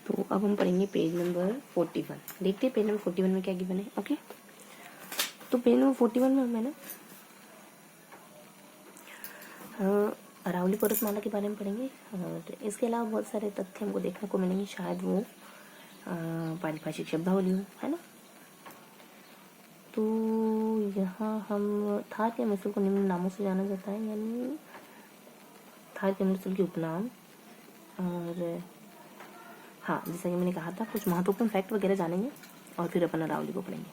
तो अब हम पढ़ेंगे पेज नंबर 41। देखते हैं पेज नंबर 41 में क्या गिवन है। ओके, तो पेज नंबर 41 में हमें ना अरावली पर्वतमाला के बारे में पढ़ेंगे और इसके अलावा बहुत सारे तथ्य हमको देखने को मिलेंगे। शायद वो पारिभाषिक शब्दावली हो, है ना। तो यहाँ हम थार के मिसल को निम्न नामों से जाना जाता है, यानी थार के मिसल के उपनाम। और हाँ, जैसा कि मैंने कहा था, कुछ महत्वपूर्ण फैक्ट वगैरह जानेंगे और फिर अपन अरावली को पढ़ेंगे,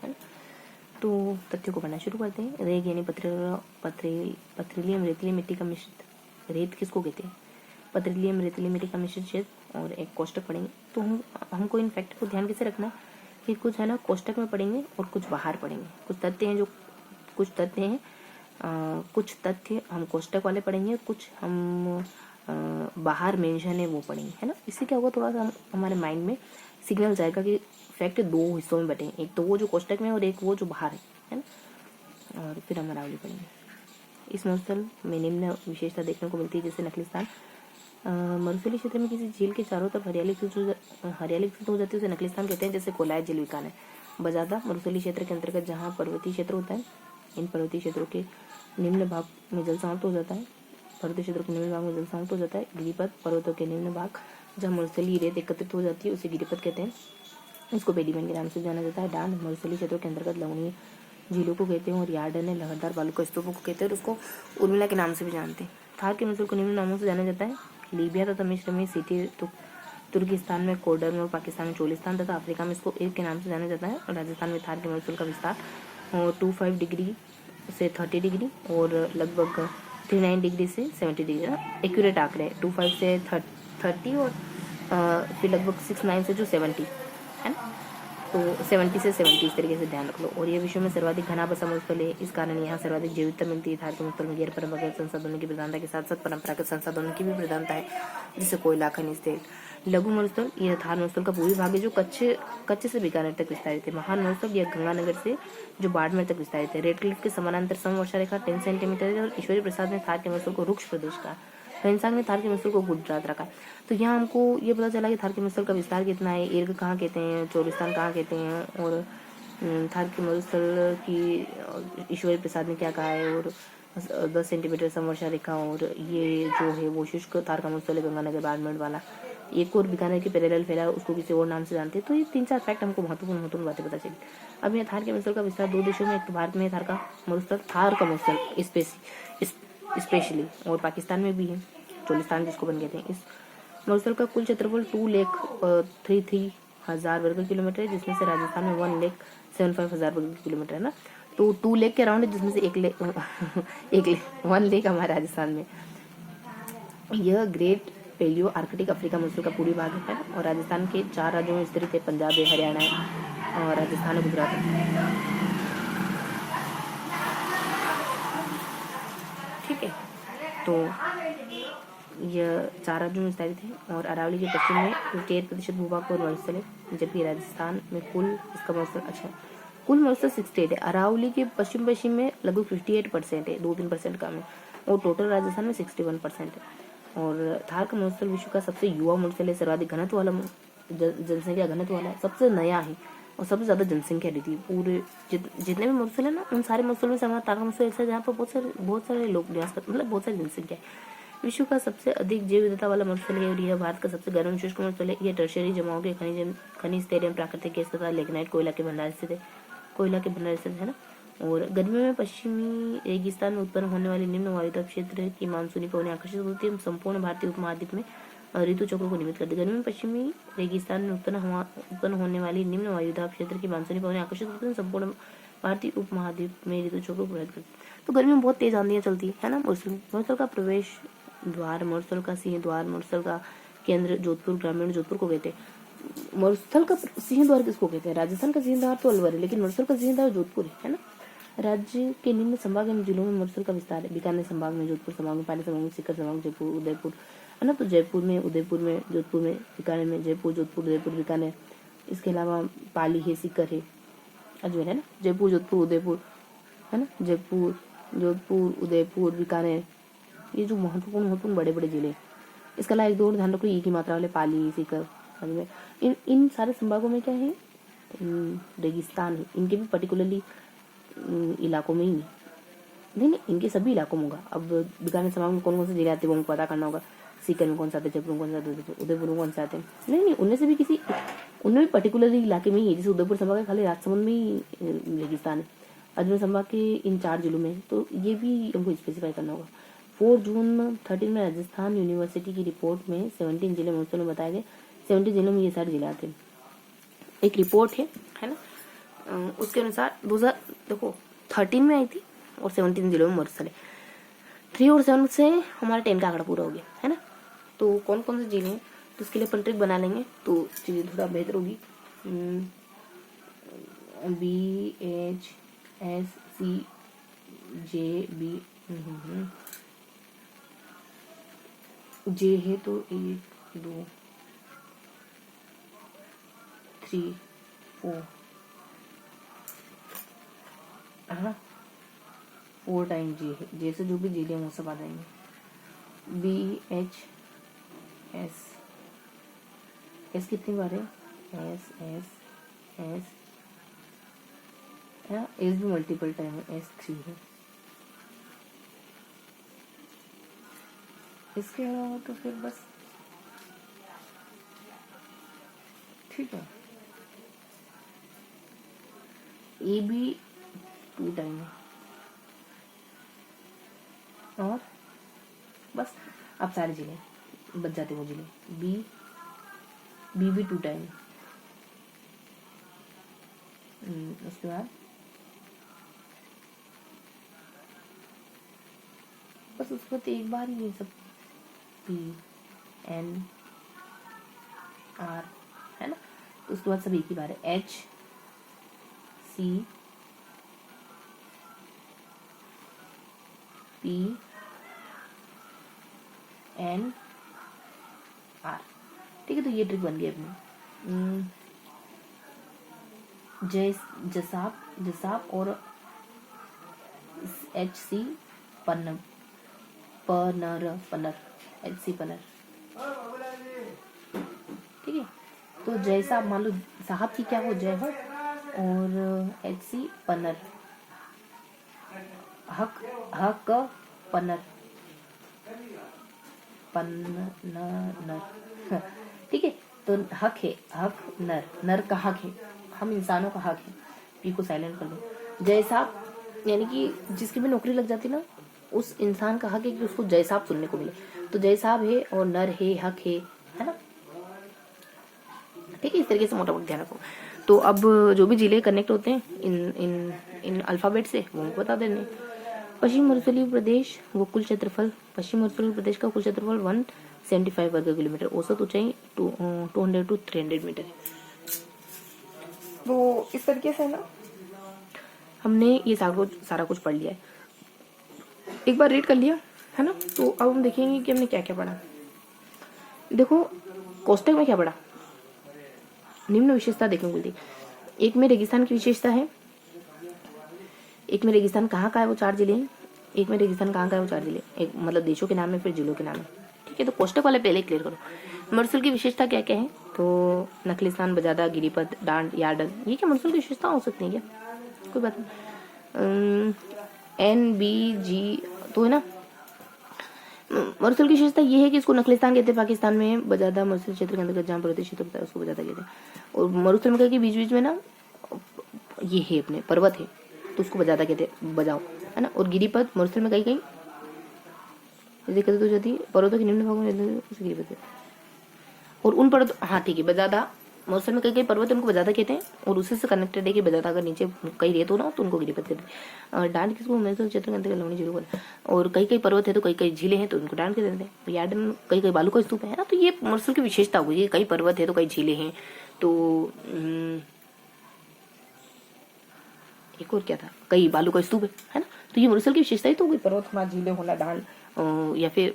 है ना। तो तथ्यों को पढ़ना शुरू करते हैं। रेग यानी पथरीलियम रेतीली मिट्टी का मिश्रित, रेत किसको कहते हैं? पथरीलियम रेतीली मिट्टी का मिश्रित क्षेत्र। और एक कोष्टक पढ़ेंगे। तो हमको इन फैक्ट को ध्यान कैसे रखना है कि कुछ है ना कोष्टक में पढ़ेंगे और कुछ बाहर पढ़ेंगे। कुछ तथ्य हैं कुछ तथ्य हम कोष्टक वाले पढ़ेंगे, कुछ हम बाहर मेंशन है वो पढ़ेंगे, है ना। इससे क्या होगा, थोड़ा सा हमारे माइंड में सिग्नल जाएगा कि फैक्ट दो हिस्सों में बटे, एक तो वो जो कोष्टक में और एक वो जो बाहर है ना। और फिर हम अरावली पढ़ेंगे। इस मरुस्थल में निम्न विशेषता देखने को मिलती है, जैसे नकलिस्तान। मरुस्थलीय क्षेत्र में किसी झील के चारों तरफ हरियाली विकसित हो जाती है, उसे नकलिस्तान कहते हैं। जैसे कोलाय झील बीकानेर। बजादा मरुस्थलीय क्षेत्र के अंतर्गत जहाँ पर्वतीय क्षेत्र होता है, इन पर्वतीय क्षेत्रों के निम्न भाग में जल समाप्त हो जाता है। पर्वतीय क्षेत्रों के निम्न भाग में जल समाप्त हो जाता है। गिरिपथ पर्वतों के निम्न भाग जहाँ मरुस्थलीय रेत एकत्रित हो जाती है उसे गिरिपथ कहते हैं। इसको बेडीमेन के नाम से जाना जाता है। डांड मरुस्थलीय क्षेत्रों के अंतर्गत लवणीय झीलों को कहते हैं। और यार्डन है लहरदार बालू का स्तूपों को कहते हैं, और उसको उर्मिला के नाम से भी जानते हैं। थार के मिसल को निम्न नामों से जाना जाता है। लीबिया तथा मिस्र में सिटी, तुर्किस्तान में कोडर्न और पाकिस्तान में चोलिस्तान तथा अफ्रीका में इसको एक के नाम से जाना जाता है। और राजस्थान में थार के मिसल का विस्तार 25 डिग्री से 30 डिग्री और लगभग 39 डिग्री से 70 डिग्री, एक्यूरेट आंकड़े है। 25 से 30 और फिर लगभग 69 से जो 70 है ना, तो 70 से 70 इस तरीके से ध्यान रख लो। और ये विश्व में सर्वाधिक घना बसा मरुस्थल है, इस कारण यहाँ सर्वाधिक जैविकता मिलती है। थार के मरुस्थल में गैर परंपरागत संसाधनों की प्रधानता के साथ साथ परंपरागत संसाधनों की भी प्रधानता है, जिससे कोयला, खनिज तेल। लघु मरुस्थल यह थार मरुस्थल का पूर्वी भाग है, जो कच्छ से बीकानेर तक विस्तारित है। महान मरुस्थल यह गंगानगर से जो बाड़मेर तक विस्तारित है। रेड क्लिफ के समानांतर समवर्षा रेखा 10 सेंटीमीटर है। और ईश्वरी प्रसाद ने थार के मरुस्थल को रुक्ष प्रदेश कहा। हिंसांग ने थार के मरुस्थल को गुजरात रखा। तो यहाँ हमको ये पता चला कि थार के मरुस्थल का विस्तार कितना है, इर्ग कहाँ कहते हैं, चोलिस्तान कहाँ कहते हैं, और थार के मरुस्थल की ईश्वरी प्रसाद ने क्या कहा है, और 10 सेंटीमीटर समवर्षा रेखा, और ये जो है वो शुष्क थार का मरुस्थल है गंगानगर बाड़मेर वाला। एक और बीकानेर के पैरेलल फैला है, उसको किसी और नाम से जानते हैं। तो ये 3-4 फैक्ट हमको महत्वपूर्ण बातें पता चली। अब यह थार के मरुस्थल का विस्तार दो देशों में, एक तो भारत में थार का मरुस्थल स्पेशली, और पाकिस्तान में भी है, चोलिस्तान जिसको बन कहते हैं। इस मरुस्थल का कुल क्षेत्रफल 2,33,000 वर्ग किलोमीटर है, जिसमें से राजस्थान में 1,75,000 वर्ग किलोमीटर है ना। तो 2 लाख के अराउंड है, जिसमें से 1 लाख हमारे राजस्थान में। यह ग्रेट पेलियो आर्कटिक अफ्रीका मरुस्थल का पूरी भाग है और राजस्थान के 4 राज्यों में स्थित है। पंजाब है, हरियाणा है, और राजस्थान है, गुजरात है। ठीक है, तो यह 4 राज्यों में विस्तारित है। और अरावली के पश्चिम में 58% भूभाग और मरुस्थल है, जबकि राजस्थान में कुल इसका मरुस्थल कुल मरुस्थल 68 है। अरावली के पश्चिम में लगभग 58% है, 2-3% कम है। और टोटल राजस्थान में 61% है। और थार का मरुस्थल विश्व का सबसे युवा मरुस्थल है, सर्वाधिक घनत्व वाला, जनसंख्या घनत्व वाला, सबसे नया है और सबसे ज्यादा जनसंख्या रहती है। पूरे जितने भी मरुस्थल है ना, उन सारे मरुस्थल में से हमारा थार का मरुस्थल ऐसा है जहाँ पर बहुत सारे लोग निवास करते, मतलब बहुत सारी जनसंख्या है। विश्व का सबसे अधिक जैव विविधता वाला मरुस्थल है, और यह भारत का सबसे गर्म शुष्क मरुस्थल है। यह टर्शियरी जमाओं के खनिज तेल, प्राकृतिक गैस तथा लिग्नाइट कोयला के भंडार स्थित है ना। और गर्मियों में पश्चिमी रेगिस्तान में उत्पन्न होने वाली निम्न वायुदाब क्षेत्र की मानसूनी पवनें आकर्षित होती है, संपूर्ण भारतीय उपमहाद्वीप में ऋतु चक्र को निमित करती है। गर्मी में पश्चिमी रेगिस्तान में उत्पन्न होने वाली निम्न वायुदाब क्षेत्र की मानसूनी पवनें आकर्षित होती है, संपूर्ण भारतीय उपमहाद्वीप में ऋतु चक्र को प्रभावित करती है। तो गर्मी में बहुत तेज आंधियां चलती है ना। मरुस्थल का प्रवेश द्वार, मरुस्थल का सिंह द्वार, मरुस्थल का केंद्र जोधपुर, ग्रामीण जोधपुर को कहते हैं। मरुस्थल का सिंह द्वार किसको कहते हैं? राजस्थान का सिंह द्वार तो अलवर है, लेकिन मरुस्थल का सिंह द्वार जोधपुर है ना। राज्य के निम्न संभाग एवं जिलों में मरुस्थल का विस्तार है। बीकानेर संभाग में, जोधपुर संभाग में, पाली संभाग में, सीकर संभाग, जयपुर, उदयपुर, है ना। तो जयपुर में, उदयपुर में, जोधपुर में, बीकानेर में, जयपुर, जोधपुर, उदयपुर, बीकानेर। इसके अलावा पाली है, सीकर है, अजमेर है ना। जयपुर, जोधपुर, उदयपुर, है ना। जयपुर, जोधपुर, उदयपुर, बीकानेर, ये जो महत्वपूर्ण बड़े बड़े जिले। इसके अलावा एक दो और ध्यान रखो, ई की मात्रा वाले पाली, सीकर, समझ में। इन सारे संभागों में क्या है, रेगिस्तान है। इनके भी पर्टिकुलरली इलाकों में ही नहीं, इनके सभी इलाकों में होगा। अब बीकानेर संभाग में कौन कौन से जिले आते हैं वो हमको पता करना होगा। सीकर में कौन सा आते हैं, जयपुर में कौन सा आते हैं, उदयपुर में कौन सा आते हैं। नहीं, उनमें से भी किसी, उनमें भी पर्टिकुलरली इलाके में ही है। जैसे उदयपुर संभाग खाली राजसमंद में ही रेगिस्तान है, अजमेर संभाग के इन 4 जिलों में। तो ये भी हमको स्पेसिफाई करना होगा। 4 जून 13 में राजस्थान यूनिवर्सिटी की रिपोर्ट में 17 जिले महोत्सव में बताए गए। 70 जिलों में ये सारे जिले आते हैं। एक रिपोर्ट है ना, उसके अनुसार 2013 में आई थी और 17 जिलों में महोत्सव है। 3 और 7 से हमारा 10 का आंकड़ा पूरा हो गया है ना। तो कौन कौन से जिले हैं, तो उसके लिए अपन ट्रिक बना लेंगे तो चीज़ें थोड़ा बेहतर होगी। BHSCJB जे है तो 1 2 3 4 हाँ 4 टाइम जे है। जे से जो भी जिले हैं वो सब आ जाएंगे। BHS कितनी बार है, एस भी मल्टीपल टाइम है, S3 है। इसके अलावा तो फिर बस ठीक है। ए भी 2 टाइम है और बस अब सारे जिले बच जाते वो जिले। बी भी 2 टाइम। उसके बाद बस उसके बाद एक बार ही ये सब PNR है ना। तो उसके बाद सब एक ही बार है। HCPNR ठीक है। तो ये ट्रिक बन गई अपनी। जसाप और HC पन्नर HC पन्नर ठीक है। तो जय साहब मान लो साहब की क्या हो, जय हो, और HC पन्नर हक पन्नर ठीक है। तो हक है, हक नर का हक है, हम इंसानों का हक है। पी को साइलेंट कर दो। जय साहब यानी कि जिसकी भी नौकरी लग जाती ना, उस इंसान का हक है कि उसको जय साहब सुनने को मिले। तो जय साहब है और नर है, हक है ना। ठीक है, इस तरीके से मोटा मोटा ध्यान रखो। तो अब जो भी जिले कनेक्ट होते हैं इन अल्फाबेट से वो हमको बता देने। पश्चिम अरुणाचल प्रदेश वो कुल क्षेत्रफल, पश्चिम अरुणाचल प्रदेश का कुल क्षेत्रफल 175 वर्ग किलोमीटर, औसत ऊंचाई 200 to 300 मीटर है। तो इस तरीके से ना हमने ये सारा कुछ पढ़ लिया है, एक बार रीड कर लिया है ना। तो अब हम देखेंगे कि हमने क्या क्या पढ़ा। देखो कोष्टक में क्या पढ़ा, निम्न विशेषता देखने को मिलती। एक में रेगिस्तान की विशेषता है, एक में रेगिस्तान कहाँ का है वो 4 जिले हैं, एक में रेगिस्तान कहाँ का है वो 4 जिले, एक मतलब देशों के नाम है, फिर जिलों के नाम है। ठीक है, तो कोष्टक वाले पहले क्लियर करो। मरुस्थल की विशेषता क्या क्या है, तो नखलिस्तान, बजादा, गिरिपथ, डांड, यार्डन, ये क्या मरुस्थल की विशेषता हो सकती है क्या, कोई बात नहीं। NBG तो है ना। मरुस्थल की विशेषता ये है कि इसको नखलिस्तान कहते हैं, पाकिस्तान में बजादा मरुस्थल क्षेत्र के अंतर्गत जहाँ पर्वतीय क्षेत्र होता है उसको बजादा कहते हैं। और मरुस्थल में क्या बीच बीच में ना ये है अपने पर्वत है तो उसको बजादा कहते हैं, बजाओ है ना। और गिरिपथ मरुस्थल में कहीं दिक्कत हो जाती है, पर्वतों के निम्न भागों में गिरिपथ। और उन पर्वत हाँ ठीक है, बजादा मरुस्थल में कई पर्वत उनको बजादा कहते हैं, और उसी से कनेक्टेड है कि बजादा अगर नीचे कई रेत हो ना तो उनको गिरिपथ कहते हैं। डांड किसको मरुस्थल क्षेत्र के अंतर्गत लवणी झीलों को, और कई पर्वत है तो कई झीलें हैं तो उनको डांड कहते हैं। यार्डन कई बालू का स्तूप है ना। तो ये मरुस्थल की विशेषता हुई, कई पर्वत है तो कई झीलें हैं। तो एक और क्या था, कई बालू का स्तूप है ना। तो ये मरुस्थल की विशेषता ही तो कोई पर्वत होना, झीलें होना, डांड या फिर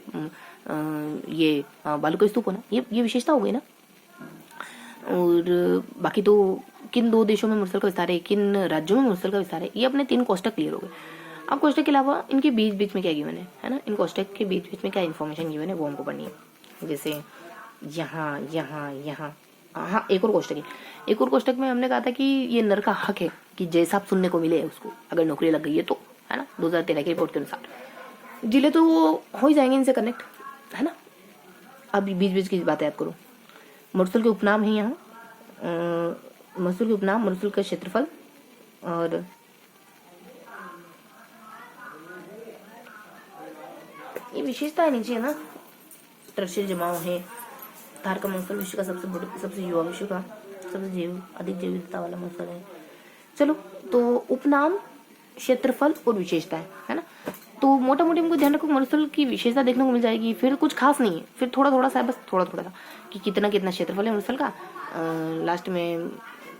ये बालू का स्तूप होना, ये विशेषता हो गई ना। और बाकी तो किन 2 देशों में मरुस्थल का विस्तार है, किन राज्यों में मरुस्थल का विस्तार है, ये अपने 3 कोष्टक क्लियर हो गए। अब कोष्टक के अलावा इनके बीच बीच में क्या गिवन है ना, इन कोष्टक के बीच बीच में क्या इन्फॉर्मेशन गिवन है वो हमको पढ़नी है। जैसे यहाँ यहाँ यहाँ हाँ, एक और कोष्टक है। एक और कोष्टक में हमने कहा था कि ये नर का हक है कि जैसा आप सुनने को मिले उसको, अगर नौकरी लग गई है तो, है ना, 2013 की रिपोर्ट के अनुसार। जिले तो वो हो ही जाएंगे इनसे कनेक्ट, है ना। अब बीच बीच की बात याद करो। मरसुल के उपनाम है यहाँ, मरसुल के उपनाम, मरसुल का क्षेत्रफल, और ये विशेषता है नीचे, है ना। तरशील जमाव है। धार का मौसम विश्व का सबसे युवा, विश्व का सबसे अधिक जैव विविधता वाला मौसम है। चलो, तो उपनाम, क्षेत्रफल और विशेषता है ना। तो मोटा मोटी हमको ध्यान रखो, मरुस्थल की विशेषता देखने को मिल जाएगी, फिर कुछ खास नहीं है, फिर थोड़ा थोड़ा सा है, बस थोड़ा थोड़ा सा कि कितना कितना क्षेत्रफल है मरुस्थल का। लास्ट में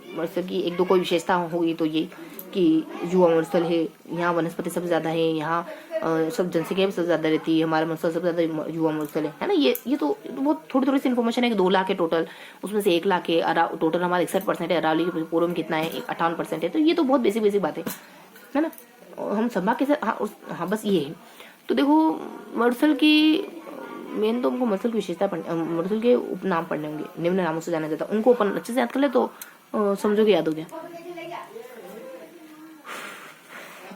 मरुस्थल की एक दो कोई विशेषता होगी तो ये कि युवा मरुस्थल है, यहाँ वनस्पति सबसे ज्यादा है, यहाँ सब जनसंख्या भी सबसे ज्यादा रहती है, हमारा मरुस्थल सबसे ज्यादा युवा मरुस्थल है ना। ये तो बहुत थोड़ी थोड़ी सी इन्फॉर्मेशन है कि 2 लाख है टोटल, उसमें से 1 लाख है टोटल, हमारा 61% है, अरावली के पूर्व में कितना है 58% है। तो ये तो बहुत बेसिक बेसिक बात है ना। हम संभाग के साथ, हाँ बस ये है। तो देखो, मरुस्थल की मेन तो हमको मरुस्थल की विशेषता मरुस्थल के उपनाम पढ़ने होंगे, निम्न नामों से जाना जाता है, उनको अपन अच्छे से याद कर ले तो समझो कि याद हो गया।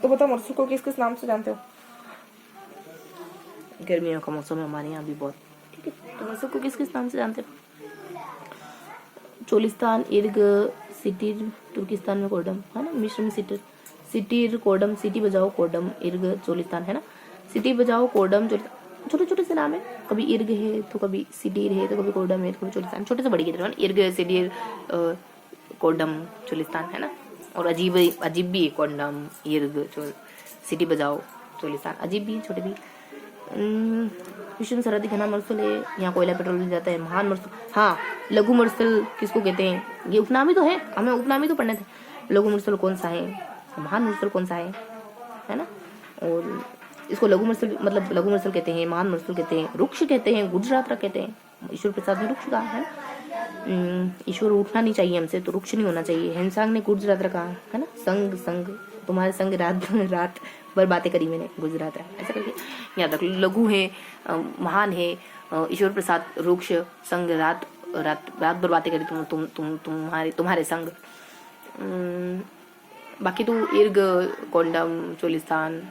तो बताओ मरुस्थल को किस किस नाम से जानते हो? गर्मियों का मौसम है हमारे यहाँ भी बहुत, ठीक है। तो मरुस्थल को किस किस नाम से जानते हो? चोलिस्तान, इर्ग, सिटीर, तुर्किस्तान में कोडम, है ना, मिश्र में सिटीर, कोडम, सिटी बजाओ, कोडम, इर्ग, चोलिस्तान, है ना। सिटी बजाओ, कोडम, छोटे छोटे से नाम है, कभी इर्ग है तो कभी सिटीर है तो कभी कोडम है तो कभी चोलिस्तान, छोटे से बड़ी की तरफ, इर्ग, सिटीर, कोडम, चोलिस्तान, है ना। और अजीब अजीब भी है, कोडम, इर्ग, सिटी बजाओ, चोलिस्तान, अजीब भी, छोटे भी। विश्व में सर्वाधिक घना मरुस्थल है, यहाँ कोयला पेट्रोल मिल जाता है। महान मरुस्थल, हाँ, लघु मरुस्थल किसको कहते हैं? ये उपनामी तो है, हमें उपनामी तो पढ़ने थे। लघु मरुस्थल कौन सा है, महान मरुस्थल कौन सा है ना। और इसको लघु मरुस्थल, मतलब लघु मरुस्थल कहते हैं, महान मरुस्थल कहते हैं, रुक्ष कहते हैं, गुजरात कहते हैं। ईश्वर प्रसाद ने रुक्ष कहा है, ईश्वर उठना नहीं चाहिए हमसे तो रुक्ष नहीं होना चाहिए। हिंसांग ने गुजरात कहा है ना। संग संग, तुम्हारे संग रात भर बातें करी मैंने, गुजरात ऐसा करके याद रख लो। लघु है, महान है, ईश्वर प्रसाद, रुक्ष, संग, रात भर बातें करी तुम्हारे संग। बाकी तो इर्ग, कोंडम, चोलिस्तान,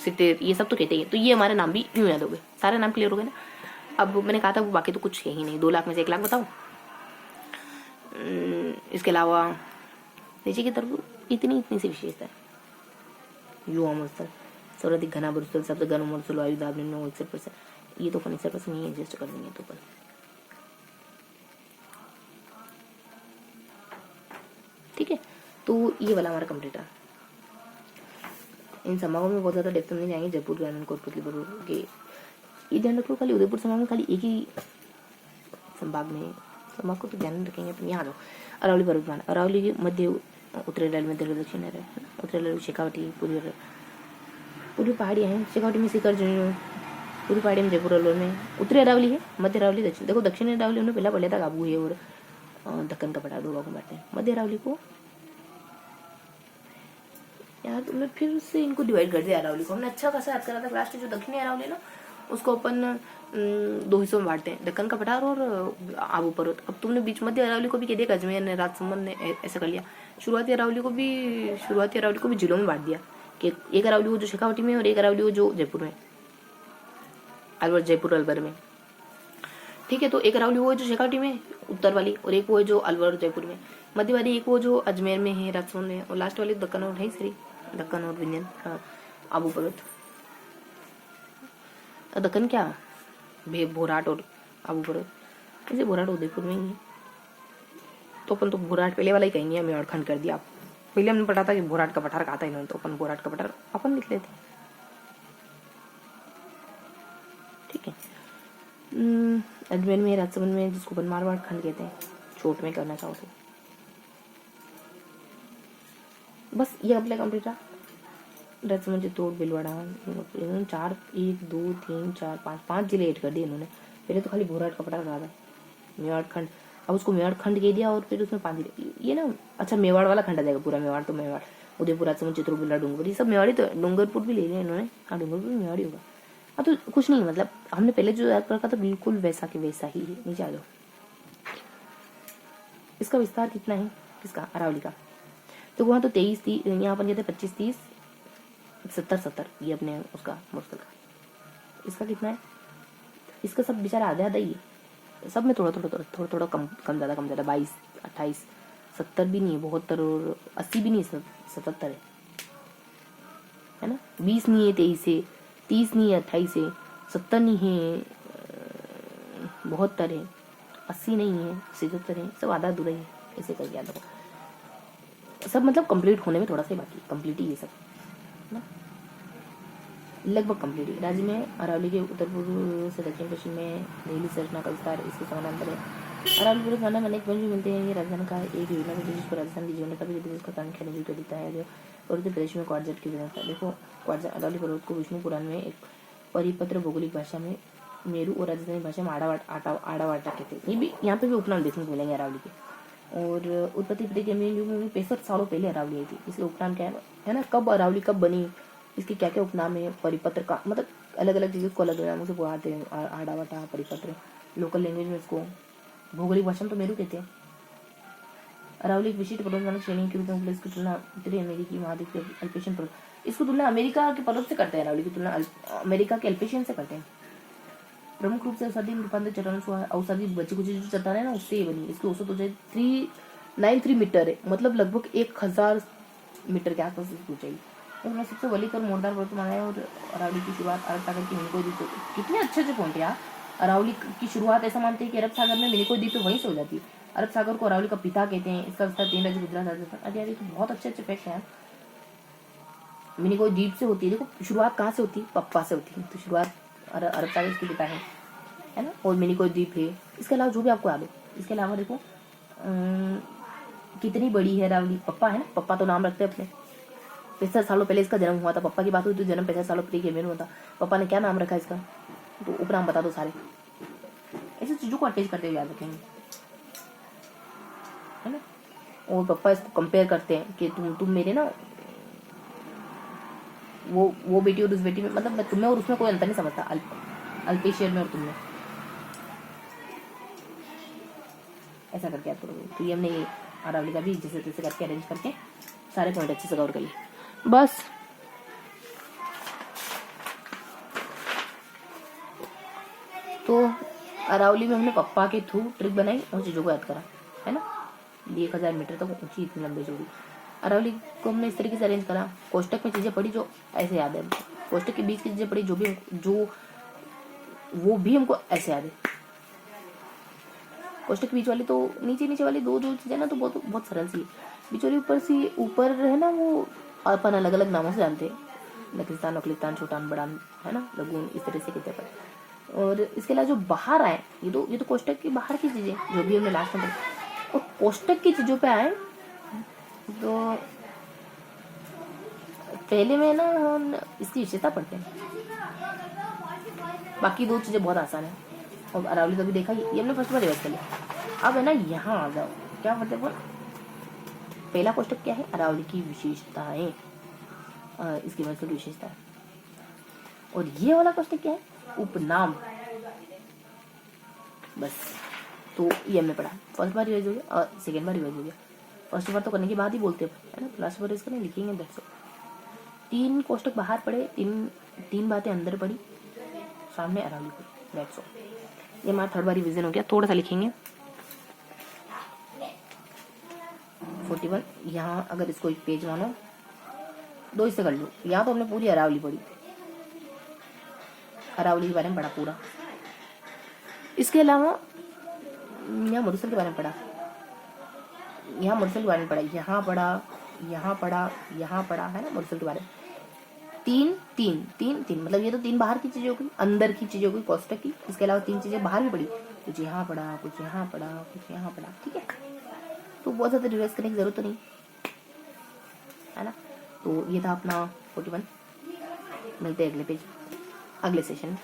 सिटीर, ये सब तो कहते हैं। तो ये हमारे नाम भी यूं याद हो गए, सारे नाम क्लियर हो गए ना। अब मैंने कहा था वो बाकी तो कुछ है ही नहीं, 2 लाख में से 1 लाख बताओ। इसके अलावा नीचे की तरफ इतनी सी विशेषता है। युवा मरुस्थल, सर्वाधिक घना मरुस्थल, सबसे घना मरुस्थल, वायु दाब निम्न 61%। ये तो 61% नहीं एडजस्ट कर देंगे तो अपन। ठीक है, तो ये वाला हमारा कंप्लीट है। इन संभागों में बहुत ज्यादा डेप्थ में नहीं जाएंगे। जयपुर, ग्रामीण, कोटपुतली, बरूर के ये ध्यान रखो। खाली उदयपुर संभाग में खाली एक ही संभाग में, संभाग को तो ध्यान रखेंगे अपन। यहाँ जाओ, अरावली पर्वतमाला, अरावली के मध्य उत्तरी रेल में दक्षिण दक्षिण है, उत्तरी रेल शेखावटी, पूर्वी पहाड़ियाँ हैं। शेखावटी में शिखर जो पूर्वी पहाड़ी में जयपुर अलोर में। उत्तरी अरावली है, मध्य अरावली, दक्षिण। देखो दक्षिण अरावली उन्होंने पहला पढ़ा था, काबू है और दक्कन का पढ़ा, 2 भागों में बांटते हैं। मध्य अरावली को यार तुमने फिर से इनको डिवाइड कर दिया। अरावली को हमने अच्छा खासा याद करा था क्लास की। जो दक्षिणी अरावली ना उसको अपन 2 हिस्सों में बांटते हैं, दक्कन का पठार और आबू पर्वत। अब तुमने बीच मध्य अरावली को भी कह दिया, अजमेर ने, राजसमंद ने ऐसा कर लिया। शुरुआती अरावली को भी जिलों में बांट दिया कि एक अरावली वो जो शेखावटी में और एक अरावली वो जो जयपुर में, जयपुर अलवर में। ठीक है, तो एक अरावली वो है जो शेखावटी में उत्तर वाली, और एक वो है जो अलवर जयपुर में। मध्य वाली एक वो जो अजमेर में है, राजसमंद में, और लास्ट वाली दक्कन और है सरी, दक्कन और विंध्यन, आबू पर्वत। दक्कन क्या, भोराट और आबू पर्वत, ऐसे भोराट उदयपुर में ही है। तो अपन तो भोराट पहले वाला ही कहेंगे, मेवाड़ खंड कर दिया। पहले हमने पढ़ा था कि भोराट का पठार कहा था इन्होंने, तो अपन भोराट का पठार अपन लिख लेते। ठीक है, अजमेर में, राजसमंद में, जिसको अपन मारवाड़ खंड कहते हैं, छोट में करना चाहो तो। बस ये अपने कंप्लीट रहा। राजसमंद, चित्तौड़, भीलवाड़ा, 4, 1, 2, 3, 4, 5 जिले ऐड कर दिए इन्होंने। पहले तो खाली भोराट का पठार रहा था, मेवाड़ खंड, अब उसको मेवाड़ खंड कह दिया और फिर उसमें 5 जिले। ये ना अच्छा मेवाड़ वाला खंड आ जाएगा पूरा। मेवाड़ तो मेवाड़, उदयपुर, राजसमंद, चित्तौड़, भीलवाड़ा, डूंगरपुर, ये सब मेवाड़ी। तो डूंगरपुर भी ले लिया इन्होंने, हाँ डूंगरपुर भी मेवाड़ी होगा। हाँ तो कुछ नहीं, मतलब हमने पहले जो याद रखा था बिल्कुल वैसा के वैसा ही है। नीचे आ जाओ। इसका विस्तार कितना है, किसका, अरावली का। तो वहाँ तो 23 थी, यहाँ अपन कहते 25 30 70 70, ये अपने उसका मुश्किल का। इसका कितना है, इसका सब बेचारा आधा आधा ही है, सब में थोड़ा थोड़ा कम कम ज़्यादा 22 28 70 भी नहीं है, 72 और 80 भी नहीं है, 77 है ना। 20 नहीं है 23 है, 30 नहीं है 28 है, 70 नहीं है 72 है, 80 नहीं है 77 है, सब आधा अधूरा है, ऐसे कर याद रखो। सब मतलब कंप्लीट होने में थोड़ा सा बाकी, कंप्लीट ही ये सब ना, लगभग कंप्लीट है। राज्य में अरावली के उत्तर पूर्व से दक्षिण पश्चिम में देहली संरचना का विस्तार इसके समानांतर है। अरावली पूर्व खाना में अनेक वन्य मिलते हैं। ये राजस्थान का एक योजना है जिसको राजस्थान की जीवनता भी इसका कारण खनिज को दिखता है। जो और उत्तर प्रदेश में क्वार्जट की व्यवस्था, देखो क्वार्जट अरावली पर्वत को विष्णु पुराण में एक परिपत्र भौगोलिक भाषा में मेरू और राजस्थानी भाषा में आड़ावाटा कहते हैं। ये भी यहाँ पे भी उपनाम देखने को मिलेंगे अरावली के। और उत्पत्ति प्रतिक्रमण युग में 65 सालों पहले अरावली आई थी। इसके उपनाम क्या है ना, कब अरावली कब बनी, इसके क्या क्या उपनाम है, परिपत्र का मतलब अलग अलग चीज़ों को अलग अलग नामों से बुलाते हैं, आड़ावाटा परिपत्र, लोकल लैंग्वेज में इसको, भौगोलिक भाषा में तो मेरू कहते हैं। अरावली एक विशिष्ट पर्वतमाला श्रेणी के रूप में इसकी तुलना उत्तरी अमेरिकी महाद्वीप के अल्पेशियन पर्वत, इसको तुलना अमेरिका के पर्वत से करते हैं। अरावली की तुलना अमेरिका के अल्पेशियन से करते हैं। प्रमुख रूप से औषधि रूपांतर चट्टानों से औषधि बची कुछ जो चट्टान है ना उससे ये बनी। इसकी औसत ऊंचाई 393 मीटर है, मतलब लगभग 1000 मीटर के आसपास इसकी ऊंचाई। उसमें सबसे वलीक और मोरदार पर्वत माना है। और अरावली की शुरुआत अरब सागर की मिनिकोय द्वीप से। कितने अच्छे अच्छे पॉइंट यार। अरावली की शुरुआत ऐसा मानते हैं कि अरब सागर में मिनिकोय द्वीप वहीं से हो जाती है। अरब सागर को अरावली का पिता कहते हैं। इसका विस्तार 3 राज्य गुजरात राजस्थान। अरे यार ये तो बहुत अच्छे अच्छे फैक्ट हैं। मिनिकोय द्वीप से होती है। देखो शुरुआत कहाँ से होती है, पप्पा से होती है। तो शुरुआत अरब सागर के पिता है ना। और मिनिकोय द्वीप है। इसके अलावा जो भी आपको याद हो, इसके अलावा देखो कितनी बड़ी है अरावली। पप्पा है ना, पप्पा तो नाम रखते हैं अपने। 65 सालों पहले इसका जन्म हुआ था। पप्पा की बात हुई तो जन्म 65 सालों पहले हुआ था। पप्पा ने क्या नाम रखा इसका, तो उपनाम बता दो सारे। ऐसी चीजों को अटैच करते हुए याद रखेंगे, है ना। और पप्पा इसको कंपेयर करते हैं कि तुम मेरे ना वो बेटी और उस बेटी में, मतलब तुम्हें और उसमें कोई अंतर नहीं समझता, अल्पेशियर में और तुमने, ऐसा करके याद करोगे। तो ये हमने ये अरावली का भी जैसे तैसे करके अरेंज करके सारे पॉइंट अच्छे से कवर कर लिए बस। तो अरावली में हमने पप्पा के थ्रू ट्रिक बनाई और चीज़ों को याद करा, है ना। 1000 मीटर तक ऊंची, इतनी लंबी चौड़ी अरावली को हमने इस तरीके से अरेंज करा। कोष्टक में चीज़ें पढ़ी जो ऐसे याद है, कोष्टक के बीच की चीज़ें पढ़ी जो वो भी हमको ऐसे याद है। कोष्टक के बीच वाली तो नीचे वाली दो जो चीज़ें ना तो बहुत सरल सी है। बीच वाली ऊपर है ना, वो अपन अलग अलग नामों से जानते हैं। नखलिस्तान, नखलिस्तान, छोटान, बड़ान, है ना, लगून, इस तरह से कहते हैं। और इसके अलावा जो बाहर आए, ये तो कोष्टक के बाहर की चीजें जो भी हमने लास्ट में, और कोष्टक की चीजों पे आए तो पहले में ना हम इसकी विशेषता पढ़ते हैं। बाकी दो चीजें बहुत आसान है और अरावली का भी देखा, ये हमने फर्स्ट बार रिवाइज कर लिया। अब है ना यहाँ आ जाओ, क्या मतलब पहला कोष्टक क्या है, अरावली की विशेषताएं, इसकी महत्वपूर्ण विशेषता है। और ये वाला कोष्टक क्या है, उपनाम। बस तो ये हमने पढ़ा। फर्स्ट बार रिवाइज हो गया और सेकेंड बार रिवाइज हो गया। फर्स्ट बार तो करने के बाद ही बोलते हैं, है ना, लास्ट बार इसका नहीं लिखेंगे। That's all. 3 कोष्टक बाहर पढ़े, तीन बातें अंदर पढ़ी, सामने अरावली पढ़ी। That's all. ये हमारा थर्ड बार रिविजन हो गया। थोड़ा सा लिखेंगे 41। यहाँ अगर इसको एक पेज मानो, 2 इससे कर लो। यहाँ तो हमने पूरी अरावली पढ़ी, अरावली के बारे में पढ़ा पूरा। इसके अलावा यहाँ मुरसल के बारे में पढ़ा, यहाँ मुरसल के बारे में पढ़ा, यहाँ पढ़ा, यहाँ पढ़ा, यहाँ पढ़ा, है ना, मुरसल के बारे में। 3 मतलब ये तो 3 बाहर की चीजें हो गई, अंदर की चीजें हो गई कोष्टक की। इसके अलावा 3 चीजें बाहर भी पढ़ी, कुछ यहाँ पढ़ा, कुछ यहाँ पढ़ा, कुछ यहाँ पढ़ा। ठीक है, तो बहुत ज्यादा रिवाइज करने की जरूरत तो नहीं, है ना। तो ये था अपना 41। मिलते हैं अगले पेज, अगले सेशन में।